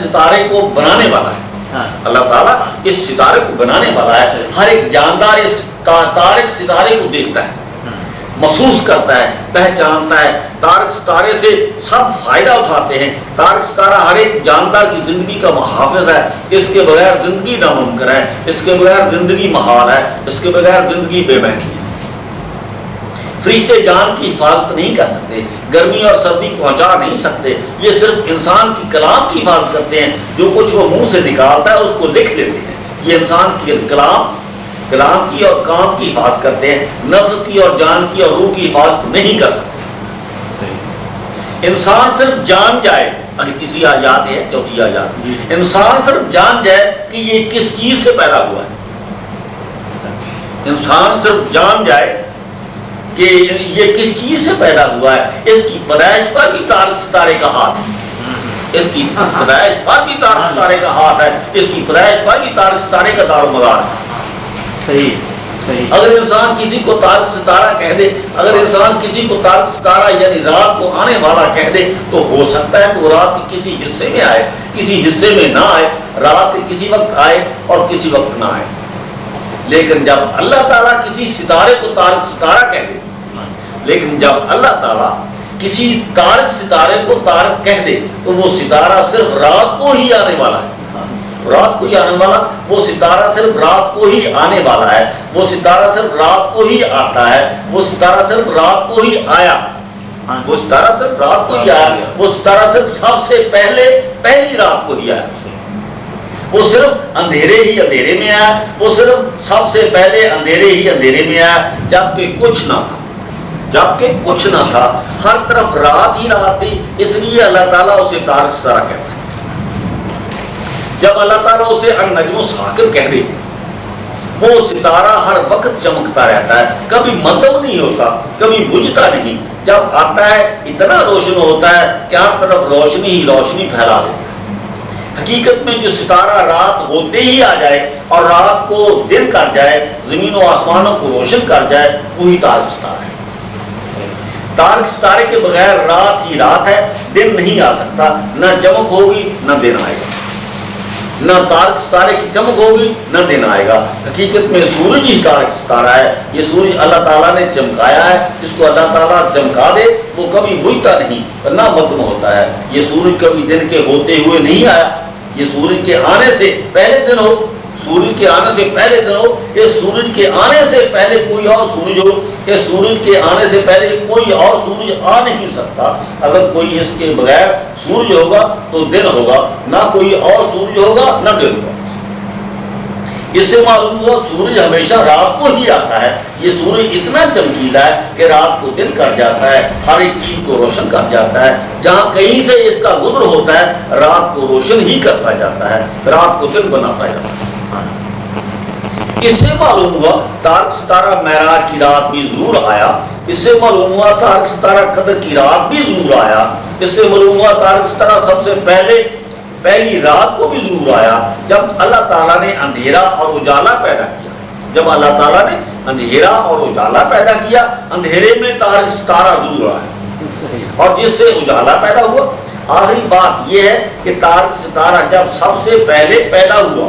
ستارے کو بنانے والا ہے، اللہ تعالیٰ اس ستارے کو بنانے والا ہے۔ ہر ایک جاندار اس تارک ستارے کو دیکھتا ہے، محسوس کرتا ہے، پہچانتا ہے۔ تارک ستارے سے سب فائدہ اٹھاتے ہیں۔ تارک ستارہ ہر ایک جاندار کی زندگی کا محافظ ہے۔ اس کے بغیر زندگی ناممکن ہے، اس کے بغیر زندگی محال ہے، اس کے بغیر زندگی بے معنی ہے۔ فرشتے جان کی حفاظت نہیں کر سکتے، گرمی اور سردی پہنچا نہیں سکتے، یہ صرف انسان کی کلام کی حفاظت کرتے ہیں۔ جو کچھ وہ منہ سے نکالتا ہے اس کو لکھ لیتے ہیں۔ یہ انسان کی کلام کی اور کام کی حفاظت کرتے ہیں، نفس کی اور جان کی اور روح کی حفاظت نہیں کر سکتے۔ انسان صرف جان جائے، اگر تیسری آیات ہے، چوتھی آیات، انسان صرف جان جائے کہ یہ کس چیز سے پیدا ہوا ہے۔ انسان صرف جان جائے کہ یہ کس چیز سے پیدا ہوا ہے، اس کی پیدائش پر بھی تارک ستارے کا ہاتھ ہے، اس کی پیدائش پر بھی تارک ستارے کا ہاتھ ہے، اس کی پیدائش پر بھی تارک ستارے کا دار و مدار ہے۔ صحیح صحیح۔ اگر انسان کسی کو تارک ستارہ کہہ دے، اگر انسان کسی کو تارک ستارہ یعنی رات کو آنے والا کہہ دے، تو ہو سکتا ہے کہ وہ رات کے کسی حصے میں آئے، کسی حصے میں نہ آئے، رات کے کسی وقت آئے اور کسی وقت نہ آئے۔ لیکن جب اللہ تعالیٰ کسی ستارے کو تارک ستارہ کہہ دے، لیکن جب اللہ تعالیٰ کسی تارک ستارے کو تارک کہہ دے تو وہ ستارہ صرف رات کو ہی آنے والا ہے، رات کو ہی آنے والا، وہ ستارہ صرف رات کو ہی آنے والا ہے، وہ ستارہ صرف رات کو ہی آتا ہے، وہ ستارہ صرف رات کو ہی آیا، وہ ستارہ صرف رات کو ہی آیا، وہ ستارہ صرف سب سے پہلی رات کو ہی آیا، وہ صرف اندھیرے ہی اندھیرے میں آیا، وہ صرف سب سے پہلے اندھیرے ہی اندھیرے میں آیا، جبکہ کچھ نہ تھا، جبکہ کچھ نہ تھا، ہر طرف رات ہی رات تھی۔ اس لیے اللہ تعالیٰ اسے تارک ستارہ کہتا ہے۔ جب اللہ تعالیٰ اسے النجم الثاقب کہہ دے، وہ ستارہ ہر وقت چمکتا رہتا ہے، کبھی مندم نہیں ہوتا، کبھی بجھتا نہیں۔ جب آتا ہے اتنا روشن ہوتا ہے کہ ہر طرف روشنی ہی روشنی پھیلا دیتا ہے۔ حقیقت میں جو ستارہ رات ہوتے ہی آ جائے اور رات کو دن کر جائے، زمین و آسمانوں کو روشن کر جائے، وہی تارک ستارہ ہے۔ تارک ستارے کے بغیر رات ہی رات ہے، دن نہیں آ سکتا، نہ چمک ہوگی نہ دن آئے گا، نہ تارک ستارے کی چمک ہوگی نہ دن آئے گا۔ حقیقت میں سورج ہی تارک ستارہ ہے۔ یہ سورج اللہ تعالیٰ نے چمکایا ہے، جس کو اللہ تعالیٰ چمکا دے وہ کبھی بجھتا نہیں، نہ مدھم ہوتا ہے۔ یہ سورج کبھی دن کے ہوتے ہوئے نہیں آیا، یہ سورج کے آنے سے پہلے دن ہو، سورج کے آنے سے پہلے دن ہو، یہ سورج کے آنے سے پہلے کوئی اور سورج ہو، کہ سورج کے آنے سے پہلے کوئی اور سورج آ نہیں سکتا۔ اگر کوئی اس کے بغیر سورج ہوگا تو دن ہوگا، نہ کوئی اور سورج ہوگا نہ دن ہوگا۔ اس سے معلوم ہوا سورج ہمیشہ رات کو ہی آتا ہے۔ یہ سورج اتنا چمکیلا ہے کہ رات کو دن کر جاتا ہے، ہر ایک چیز کو روشن کر جاتا ہے۔ جہاں کہیں سے اس کا گزر ہوتا ہے، رات کو روشن ہی کرتا جاتا ہے، رات کو دن بناتا جاتا ہے۔ اس سے معلوم ہوا تارک ستارہ معراج کی رات بھی ضرور آیا، اس سے معلوم ہوا تارک ستارہ قدر کی رات بھی ضرور آیا، اس سے معلوم ہوا تارک ستارہ سب سے پہلی رات کو بھی ضرور آیا، جب اللہ تعالیٰ نے اندھیرا اور اجالا پیدا کیا۔ جب اللہ تعالیٰ نے اندھیرا اور اجالا پیدا کیا، اندھیرے میں تارک ستارہ ضرور آیا، اور جس سے اجالا پیدا ہوا۔ آخری بات یہ ہے کہ تارک ستارہ جب سب سے پہلے پیدا ہوا،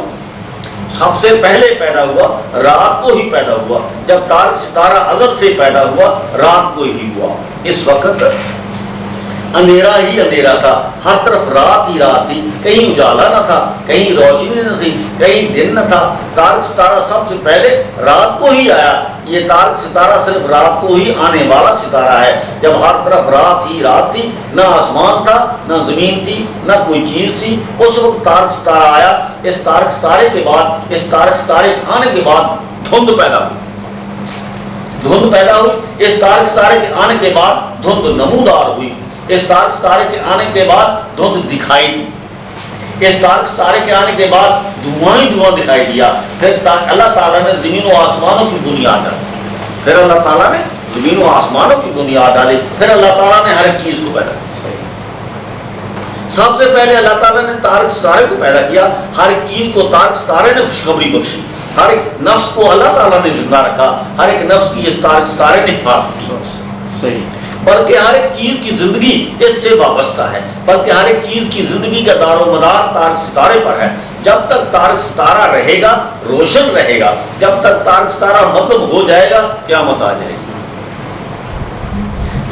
سب سے پہلے پیدا ہوا، رات کو ہی پیدا ہوا۔ جب تارک ستارہ ازل سے پیدا ہوا، رات کو ہی ہوا۔ اس وقت اندھیرا ہی اندھیرا تھا، ہر طرف رات ہی رات تھی، کہیں اجالا نہ تھا، کہیں روشنی نہ تھی، کہیں دن نہ تھا۔ تارک ستارہ سب سے پہلے رات کو ہی آیا۔ یہ تارک ستارہ صرف رات کو ہی آنے والا ستارہ ہے۔ جب ہر طرف رات ہی رات تھی، نہ آسمان تھا، نہ زمین تھی، نہ کوئی چیز تھی، اس وقت تارک ستارہ آیا۔ اس تارک ستارے کے بعد، اس تارک ستارے کے آنے کے بعد دھند پیدا ہوئی، دھند پیدا ہوئی۔ اس تارک ستارے کے آنے کے بعد دھند نمودار ہوئی۔ اس تارک ستارے کے آنے کے بعد دھند دکھائی دی۔ اس تارک ستارے کے آنے کے بعد دھواں ہی دھواں دکھائی دیا۔ پھر اللہ تعالیٰ نے زمین و آسمانوں کی بنیاد ڈالی، پھر اللہ تعالیٰ نے زمین و آسمانوں کی بنیاد ڈالی، پھر اللہ تعالیٰ نے ہر ایک چیز کو پیدا کیا۔ سب سے پہلے اللہ تعالیٰ نے تارک ستارے کو پیدا کیا، ہر ایک چیز کو تارک ستارے نے خوشخبری بخشی، ہر ایک نفس کو اللہ تعالیٰ نے زندہ رکھا، ہر ایک نفس کی اس تارک ستارے نے حفاظت کی۔ بلکہ ہر ایک چیز کی زندگی اس سے وابستہ ہے، بلکہ ہر ایک چیز کی زندگی کا دار و مدار تارک ستارے پر ہے۔ جب تک تارک ستارہ رہے گا روشن رہے گا، جب تک تارک ستارہ مطلب ہو جائے گا قیامت آ جائے گی۔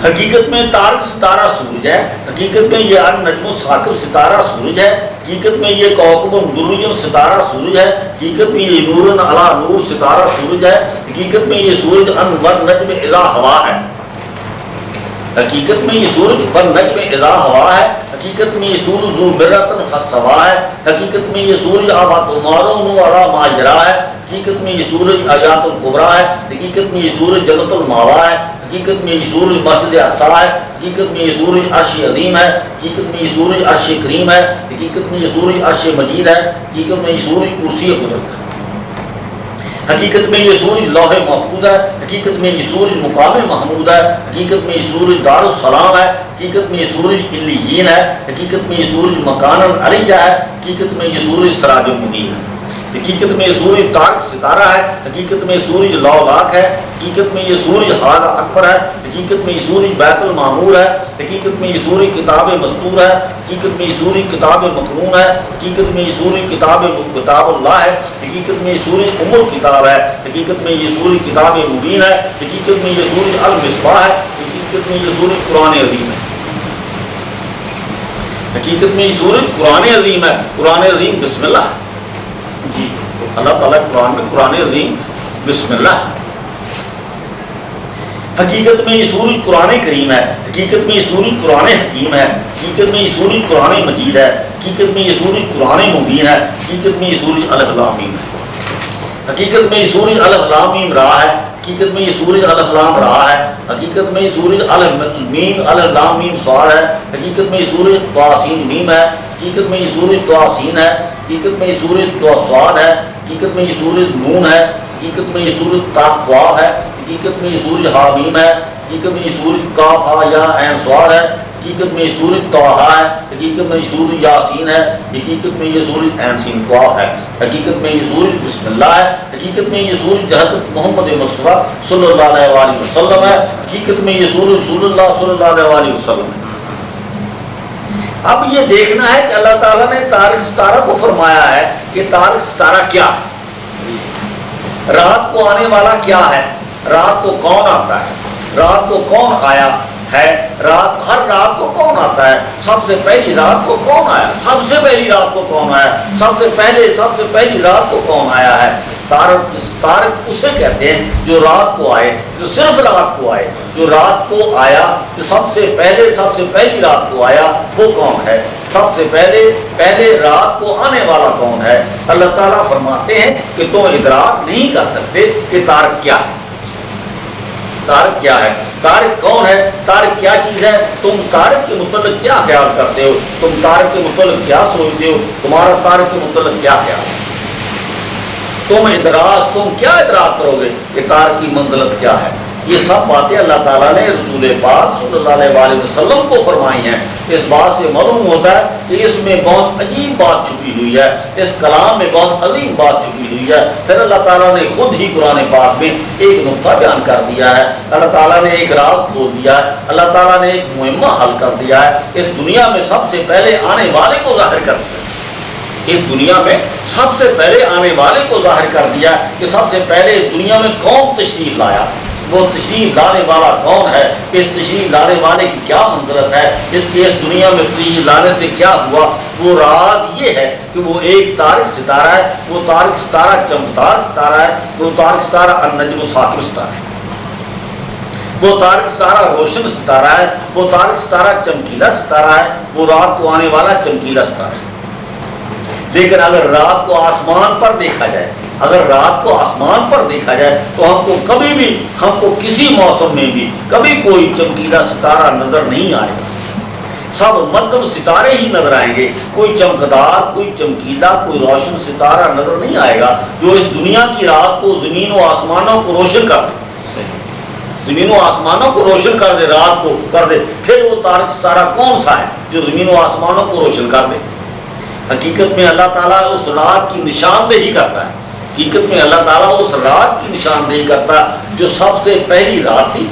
حقیقت میں تارک ستارہ سورج ہے، حقیقت میں یہ النجم الثاقب ستارہ سورج ہے، حقیقت میں یہ کوكب دری ستارہ سورج ہے، حقیقت میں یہ نور علی نور ستارہ سورج ہے، حقیقت میں یہ سورج والنجم اذا ہوا ہے، حقیقت میں یہ سورج والنجم اذا ہوا ہے، حقیقت میں یہ سورج ذو مرۃ فاستویٰ ہے، حقیقت میں یہ سورج آباتمارون علی ما یریٰ ہے، حقیقت میں یہ سورج آیات الکبریٰ ہے، حقیقت میں یہ سورج جنت المأویٰ ہے، حقیقت میں یہ سورج مسجد اقصیٰ ہے، حقیقت میں یہ سورج عرش عظیم ہے، حقیقت میں یہ سورج عرش کریم ہے، حقیقت میں یہ سورج عرش مجید ہے، حقیقت میں یہ سورج کرسی قدرت ہے، حقیقت میں یہ سورج لوح محفوظ ہے، حقیقت میں یہ سورج مقام محمود ہے، حقیقت میں یہ سورج دار السلام ہے، حقیقت میں یہ سورج علیین ہے، حقیقت میں یہ سورج مکان علیہ ہے، حقیقت میں یہ سورج سراج مبین ہے، حقیقت میں یہ سورج تارک ستارہ ہے، حقیقت میں یہ سورج لولاک ہے، حقیقت میں یہ سورج حاضر اکبر ہے، حقیقت میں یہ سورج بیت المعمور ہے، حقیقت میں یہ سورج کتاب مستور ہے، حقیقت میں یہ سورج کتاب مکنون ہے، حقیقت میں یہ سورج کتاب اللہ ہے، حقیقت میں یہ سورج ام الکتاب ہے، حقیقت میں یہ سورج کتاب مبین ہے، حقیقت میں یہ سورج المصباح ہے، حقیقت میں یہ سورج قرآن عظیم ہے، حقیقت میں یہ سورج قرآن عظیم ہے، قرآن عظیم بسم اللہ ہے جی، اللہ تعالیٰ قرآن میں قرآن عظیم بسم اللہ ہے، حقیقت میں یہ سورج قرآن کریم ہے، حقیقت میں یہ سورج قرآن حکیم ہے، حقیقت میں یہ سورج قرآن مجید ہے، حقیقت میں یہ سورج قرآن مبین ہے، حقیقت میں یہ سورج الف لام میم ہے، حقیقت میں یہ سورج الف لام میم را ہے، حقیقت میں یہ سورج الف لام را ہے، حقیقت میں یہ سورج الف لام میم صاد ہے، حقیقت میں یہ سورج طاسین میم ہے، حقیقت میں یہ سورج طاسین ہے، حقیقت میں یہ سورج طاسواد ہے، حقیقت میں یہ سورج نون ہے، حقیقت میں یہ سورج تقوا ہے، حقیقت میں یہ سورج حامیم ہے، حقیقت میں یہ سورج کاف ہا یا عین صاد ہے، حقیقت میں یہ سورج طٰہٰ ہے، حقیقت میں یہ سورج یاسین ہے، حقیقت میں یہ سورج عین سین قاف ہے، حقیقت میں یہ سورج بسم اللہ ہے، حقیقت میں یہ سورج حضرت محمد مصطفیٰ صلی اللہ علیہ وآلہ وسلم ہے، حقیقت میں یہ سورج رسول اللہ صلی اللہ علیہ وآلہ وسلم ہے۔ اب یہ دیکھنا ہے کہ اللہ تعالیٰ نے تارک ستارہ کو فرمایا ہے کہ تارک ستارہ کیا ہے، رات کو آنے والا کیا ہے، رات کو کون آتا ہے، رات کو کون آیا ہے، ہر رات کو کون آتا ہے، سب سے پہلی رات کو کون آیا، سب سے پہلی رات کو کون آیا، سب سے پہلی رات کو کون آیا ہے۔ تارک اسے کہتے ہیں جو رات کو آئے، جو صرف رات کو آئے، جو رات کو آیا، جو سب سے پہلی رات کو آیا، وہ کون ہے، سب سے پہلے رات کو آنے والا کون ہے۔ اللہ تعالیٰ فرماتے ہیں کہ تم ادراک نہیں کر سکتے کہ تارک کیا ہے، تارک کیا ہے، تارک کون ہے، تارک کیا چیز ہے، تم تارک کے متعلق کیا خیال کرتے ہو، تم تارک کے متعلق کیا سوچتے ہو، تمہارا تارک کے متعلق کیا خیال ہے، تم کیا ادراک کرو گے کہ تارک کی منزلت کیا ہے۔ یہ سب باتیں اللہ تعالیٰ نے رسول پاک صلی اللہ علیہ وآلہ وسلم کو فرمائی ہیں۔ اس بات سے معلوم ہوتا ہے کہ اس میں بہت عجیب بات چھپی ہوئی ہے، اس کلام میں بہت عظیم بات چھپی ہوئی ہے۔ پھر اللہ تعالیٰ نے خود ہی قرآن پاک میں ایک نقطہ بیان کر دیا ہے، اللہ تعالیٰ نے ایک راز کھول دیا ہے، اللہ تعالیٰ نے ایک معمہ حل کر دیا ہے۔ اس دنیا میں سب سے پہلے آنے والے کو ظاہر کر دیا، اس دنیا میں سب سے پہلے آنے والے کو ظاہر کر دیا کہ سب سے پہلے اس دنیا میں کون تشریف لایا، وہ تشریف لانے والا کون ہے، اس تشریف لانے والے کی کیا منزلت ہے، اس کے اس دنیا میں تشریف لانے سے کیا ہوا۔ وہ راز یہ ہے کہ وہ ایک تارک ستارہ ہے، وہ تارک ستارہ چمکدار ستارہ ہے، وہ تارک ستارہ النجم الثاقب ستارہ ہے، وہ تارک ستارہ روشن ستارہ ہے، وہ تارک ستارہ چمکیلا ستارہ ہے، وہ رات کو آنے والا چمکیلا ستارہ ہے۔ لیکن اگر رات کو آسمان پر دیکھا جائے، اگر رات کو آسمان پر دیکھا جائے تو ہم کو کسی موسم میں بھی کبھی کوئی چمکیلا ستارہ نظر نہیں آئے گا، سب مدھم ستارے ہی نظر آئیں گے، کوئی چمکدار، کوئی چمکیلا، کوئی روشن ستارہ نظر نہیں آئے گا جو اس دنیا کی رات کو زمین و آسمانوں کو روشن کر دے، زمین و آسمانوں کو روشن کر دے، رات کو کر دے۔ پھر وہ تارک ستارہ کون سا ہے جو زمین و آسمانوں کو روشن کر دے؟ حقیقت میں اللہ تعالیٰ اس رات کی نشاندہی کرتا ہے، حقیقت میں اللہ تعالیٰ اس رات کی نشاندہی کرتا ہے جو سب سے پہلی رات تھی۔